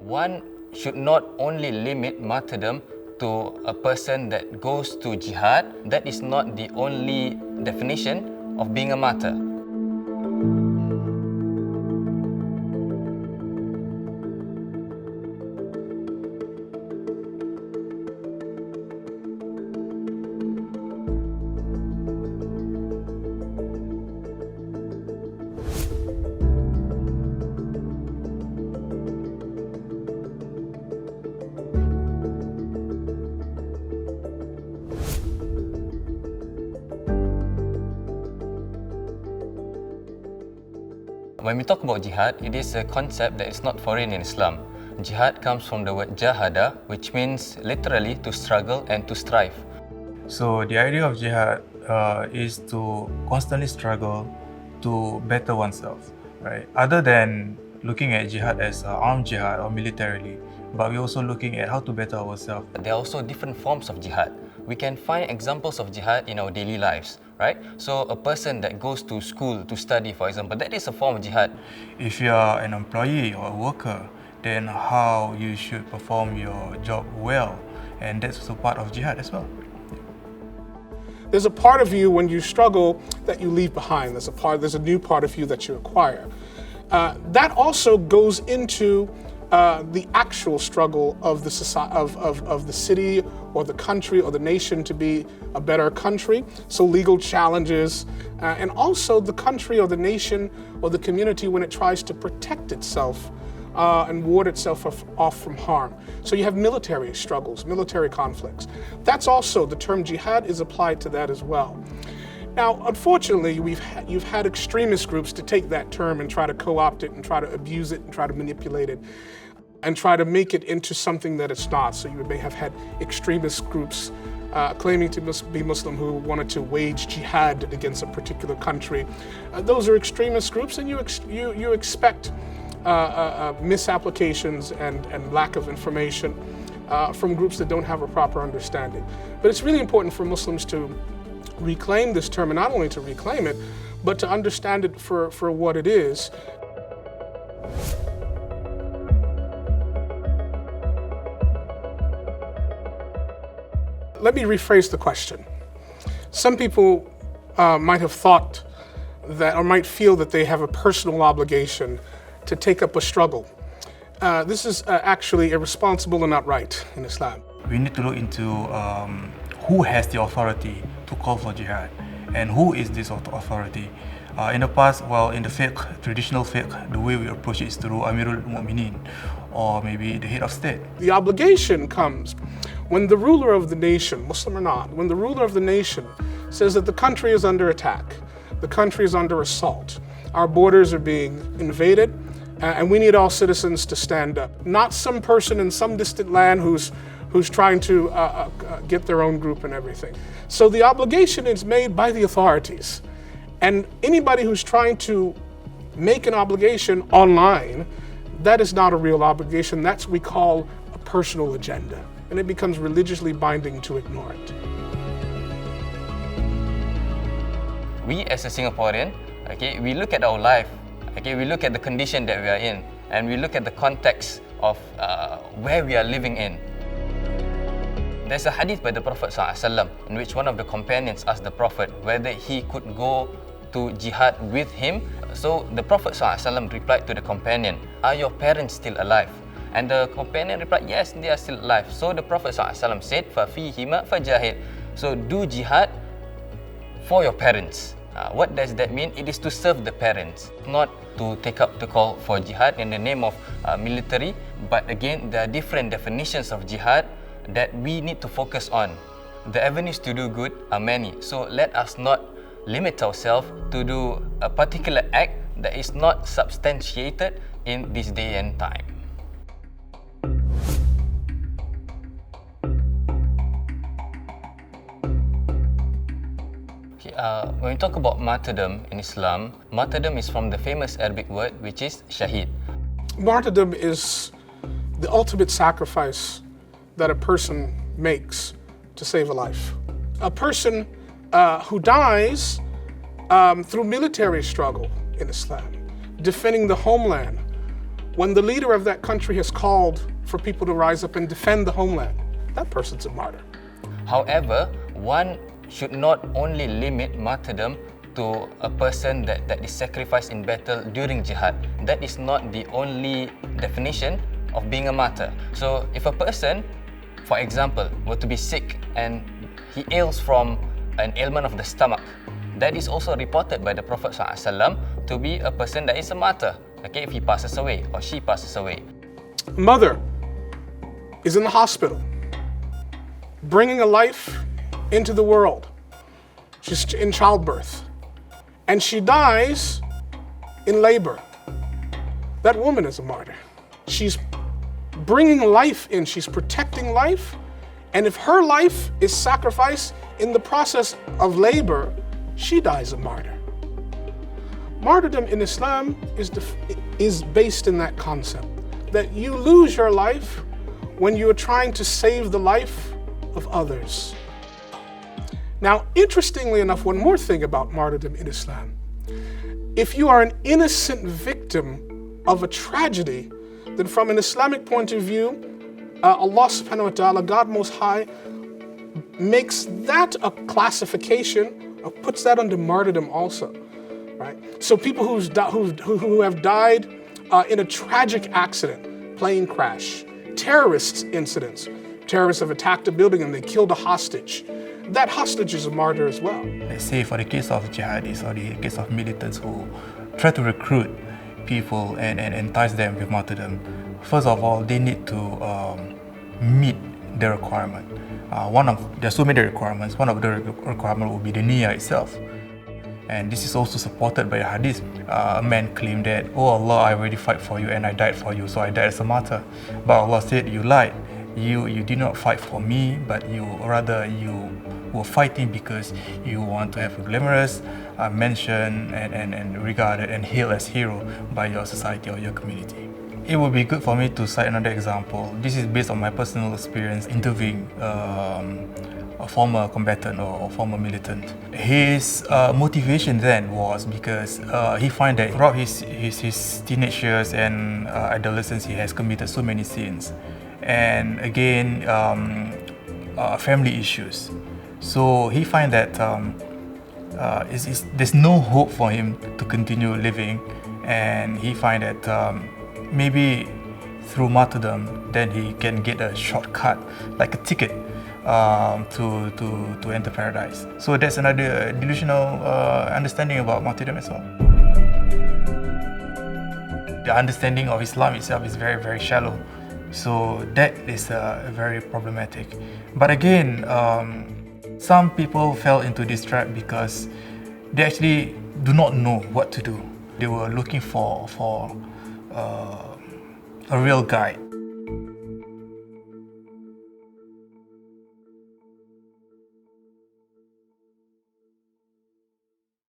One should not only limit martyrdom to a person that goes to jihad. That is not the only definition of being a martyr. When we talk about jihad, it is a concept that is not foreign in Islam. Jihad comes from the word jahada, which means literally to struggle and to strive. So the idea of jihad is to constantly struggle to better oneself, right? Other than looking at jihad as armed jihad or militarily, but we're also looking at how to better ourselves. There are also different forms of jihad. We can find examples of jihad in our daily lives, right? So a person that goes to school to study, for example, that is a form of jihad. If you are an employee or a worker, then how you should perform your job well, and that's also part of jihad as well. There's a part of you when you struggle that you leave behind. There's a new part of you that you acquire. That also goes into the actual struggle of the city or the country or the nation to be a better country. So legal challenges, and also the country or the nation or the community when it tries to protect itself and ward itself off from harm. So you have military struggles, military conflicts. That's also, the term jihad is applied to that as well. Now, unfortunately, you've had extremist groups to take that term and try to co-opt it and try to abuse it and try to manipulate it and try to make it into something that it's not. So you may have had extremist groups claiming to be Muslim who wanted to wage jihad against a particular country. Those are extremist groups, and you expect misapplications and lack of information from groups that don't have a proper understanding. But it's really important for Muslims to reclaim this term, and not only to reclaim it, but to understand it for what it is. Let me rephrase the question. Some people might have thought that, or might feel that they have a personal obligation to take up a struggle. This is actually irresponsible and not right in Islam. We need to look into who has the authority to call for jihad, and who is this authority. In the past, in the fiqh, traditional fiqh, the way we approach it is through Amirul Mu'mineen, or maybe the head of state. The obligation comes when the ruler of the nation, Muslim or not, when the ruler of the nation says that the country is under attack, the country is under assault, our borders are being invaded, and we need all citizens to stand up. Not some person in some distant land who's trying to get their own group and everything. So the obligation is made by the authorities. And anybody who's trying to make an obligation online, that is not a real obligation. That's what we call a personal agenda. And it becomes religiously binding to ignore it. We as a Singaporean, we look at our life, we look at the condition that we are in, and we look at the context of where we are living in. There's a hadith by the Prophet ﷺ in which one of the companions asked the Prophet whether he could go to jihad with him. So the Prophet ﷺ replied to the companion, "Are your parents still alive?" And the companion replied, "Yes, they are still alive." So the Prophet ﷺ said, "Fafihima fajahid." So do jihad for your parents. What does that mean? It is to serve the parents, not to take up the call for jihad in the name of military. But again, there are different definitions of jihad that we need to focus on. The avenues to do good are many, so let us not limit ourselves to do a particular act that is not substantiated in this day and time. When we talk about martyrdom in Islam, martyrdom is from the famous Arabic word which is shahid. Martyrdom is the ultimate sacrifice that a person makes to save a life. A person who dies through military struggle in Islam, defending the homeland, When the leader of that country has called for people to rise up and defend the homeland, that person's a martyr. However, one should not only limit martyrdom to a person that is sacrificed in battle during jihad. That is not the only definition of being a martyr. So if a person, for example, were to be sick and he ails from an ailment of the stomach, that is also reported by the Prophet ﷺ to be a person that is a martyr, okay, if he passes away or she passes away. A mother is in the hospital, bringing a life into the world. She's in childbirth, and she dies in labor. That woman is a martyr. She's bringing life in, she's protecting life, and if her life is sacrificed in the process of labor, she dies a martyr. Martyrdom in Islam is based in that concept, that you lose your life when you are trying to save the life of others. Now, interestingly enough, one more thing about martyrdom in Islam. If you are an innocent victim of a tragedy, then from an Islamic point of view, Allah subhanahu wa ta'ala, God Most High, makes that a classification, puts that under martyrdom also, right? So people who have died in a tragic accident, plane crash, terrorist incidents, terrorists have attacked a building and they killed a hostage. That hostage is a martyr as well. Let's say for the case of jihadists or the case of militants who try to recruit people and entice them with martyrdom, first of all, they need to meet the requirement. There's so many requirements. One of the requirements will be the niyyah itself. And this is also supported by the hadith. A man claimed that, oh Allah, I already fight for you and I died for you, so I died as a martyr. But Allah said, you lied. You did not fight for me, but you were fighting because you want to have a glamorous mention and regarded and hailed as hero by your society or your community. It would be good for me to cite another example. This is based on my personal experience interviewing a former combatant or former militant. His motivation then was because he found that throughout his teenage years and adolescence, he has committed so many sins. And again, family issues. So he finds that there's no hope for him to continue living, and he finds that maybe through martyrdom, then he can get a shortcut, like a ticket to enter paradise. So that's another delusional understanding about martyrdom as well. The understanding of Islam itself is very, very shallow. So that is very problematic. But again, some people fell into this trap because they actually do not know what to do. They were looking for a real guide.